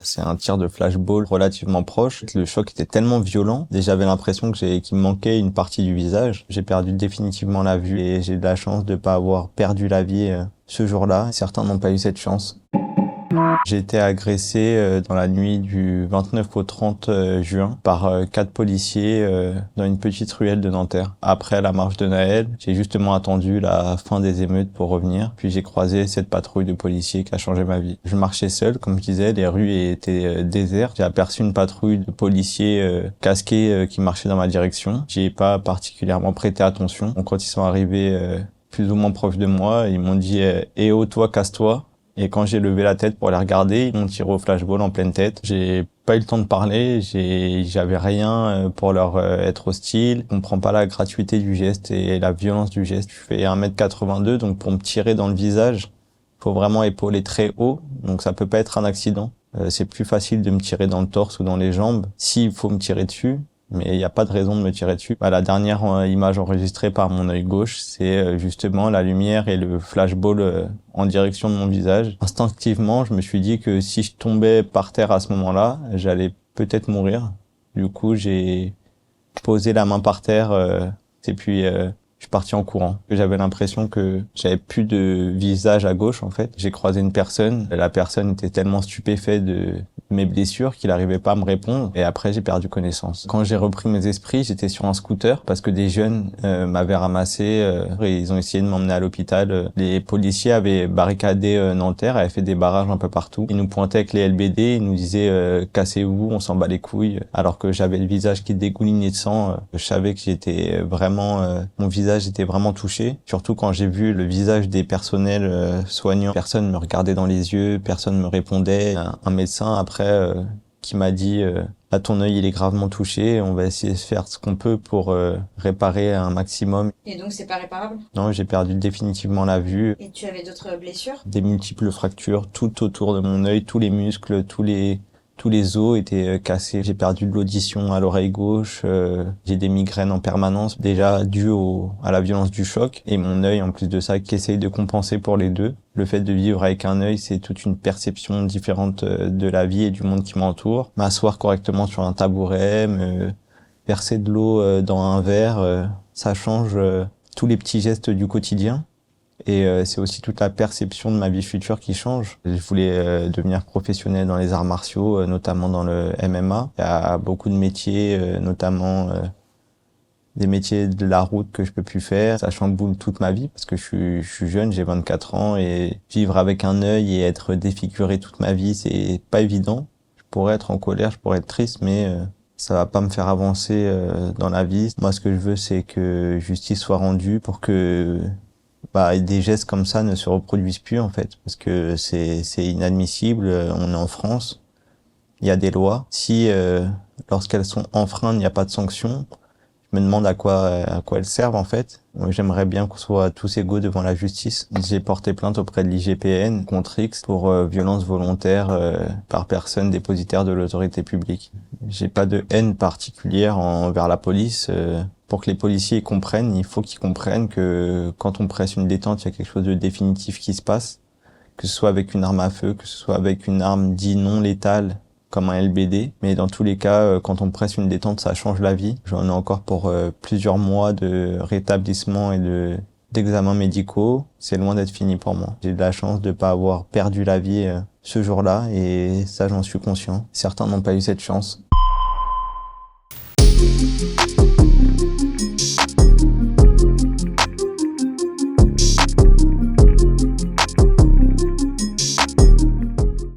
C'est un tir de flashball relativement proche. Le choc était tellement violent. Déjà, j'avais l'impression qu'il me manquait une partie du visage. J'ai perdu définitivement la vue et j'ai de la chance de pas avoir perdu la vie ce jour-là. Certains n'ont pas eu cette chance. J'ai été agressé dans la nuit du 29 au 30 juin par 4 policiers dans une petite ruelle de Nanterre. Après la marche de Noël, j'ai justement attendu la fin des émeutes pour revenir. Puis j'ai croisé cette patrouille de policiers qui a changé ma vie. Je marchais seul, comme je disais, les rues étaient désertes. J'ai aperçu une patrouille de policiers casqués qui marchaient dans ma direction. J'y ai pas particulièrement prêté attention. Donc quand ils sont arrivés plus ou moins proches de moi, ils m'ont dit Eh oh toi, casse-toi ». Et quand j'ai levé la tête pour les regarder, ils m'ont tiré au flashball en pleine tête. J'ai pas eu le temps de parler, j'avais rien pour leur être hostile. Je comprends pas la gratuité du geste et la violence du geste. Je fais 1m82, donc pour me tirer dans le visage, faut vraiment épauler très haut, donc ça peut pas être un accident. C'est plus facile de me tirer dans le torse ou dans les jambes s'il faut me tirer dessus. Mais il n'y a pas de raison de me tirer dessus. La dernière image enregistrée par mon œil gauche, c'est justement la lumière et le flashball en direction de mon visage. Instinctivement, je me suis dit que si je tombais par terre à ce moment-là, j'allais peut-être mourir. Du coup, j'ai posé la main par terre et puis je suis parti en courant. J'avais l'impression que j'avais plus de visage à gauche, en fait. J'ai croisé une personne. La personne était tellement stupéfaite de mes blessures qu'il n'arrivait pas à me répondre. Et après, j'ai perdu connaissance. Quand j'ai repris mes esprits, j'étais sur un scooter parce que des jeunes m'avaient ramassé et ils ont essayé de m'emmener à l'hôpital. Les policiers avaient barricadé Nanterre, avaient fait des barrages un peu partout. Ils nous pointaient avec les LBD, ils nous disaient cassez-vous, on s'en bat les couilles. Alors que j'avais le visage qui dégoulinait de sang. Je savais que j'étais vraiment... mon visage était vraiment touché. Surtout quand j'ai vu le visage des personnels soignants. Personne me regardait dans les yeux, personne me répondait. Un médecin après qui m'a dit là ton œil il est gravement touché, on va essayer de faire ce qu'on peut pour réparer un maximum. Et donc c'est pas réparable? Non, j'ai perdu définitivement la vue. Et tu avais d'autres blessures? Des multiples fractures tout autour de mon œil, tous les muscles, tous les os étaient cassés. J'ai perdu de l'audition à l'oreille gauche. J'ai des migraines en permanence, déjà dues à la violence du choc. Et mon œil, en plus de ça, qui essaye de compenser pour les deux. Le fait de vivre avec un œil, c'est toute une perception différente de la vie et du monde qui m'entoure. M'asseoir correctement sur un tabouret, me verser de l'eau dans un verre, ça change tous les petits gestes du quotidien. Et c'est aussi toute la perception de ma vie future qui change. Je voulais devenir professionnel dans les arts martiaux, notamment dans le MMA. Il y a beaucoup de métiers, notamment des métiers de la route que je peux plus faire. Ça chamboule toute ma vie parce que je suis jeune, j'ai 24 ans et vivre avec un œil et être défiguré toute ma vie, c'est pas évident. Je pourrais être en colère, je pourrais être triste, mais ça va pas me faire avancer dans la vie. Moi, ce que je veux, c'est que justice soit rendue pour que des gestes comme ça ne se reproduisent plus en fait, parce que c'est inadmissible. On est en France, il y a des lois. Si lorsqu'elles sont enfreintes, il n'y a pas de sanction, je me demande à quoi elles servent en fait. Moi, j'aimerais bien qu'on soit tous égaux devant la justice. J'ai porté plainte auprès de l'IGPN contre X pour violence volontaire par personne dépositaire de l'autorité publique. J'ai pas de haine particulière envers la police. Pour que les policiers comprennent, il faut qu'ils comprennent que quand on presse une détente, il y a quelque chose de définitif qui se passe, que ce soit avec une arme à feu, que ce soit avec une arme dite non létale, comme un LBD. Mais dans tous les cas, quand on presse une détente, ça change la vie. J'en ai encore pour plusieurs mois de rétablissement et d'examens médicaux. C'est loin d'être fini pour moi. J'ai de la chance de pas avoir perdu la vie ce jour-là et ça, j'en suis conscient. Certains n'ont pas eu cette chance.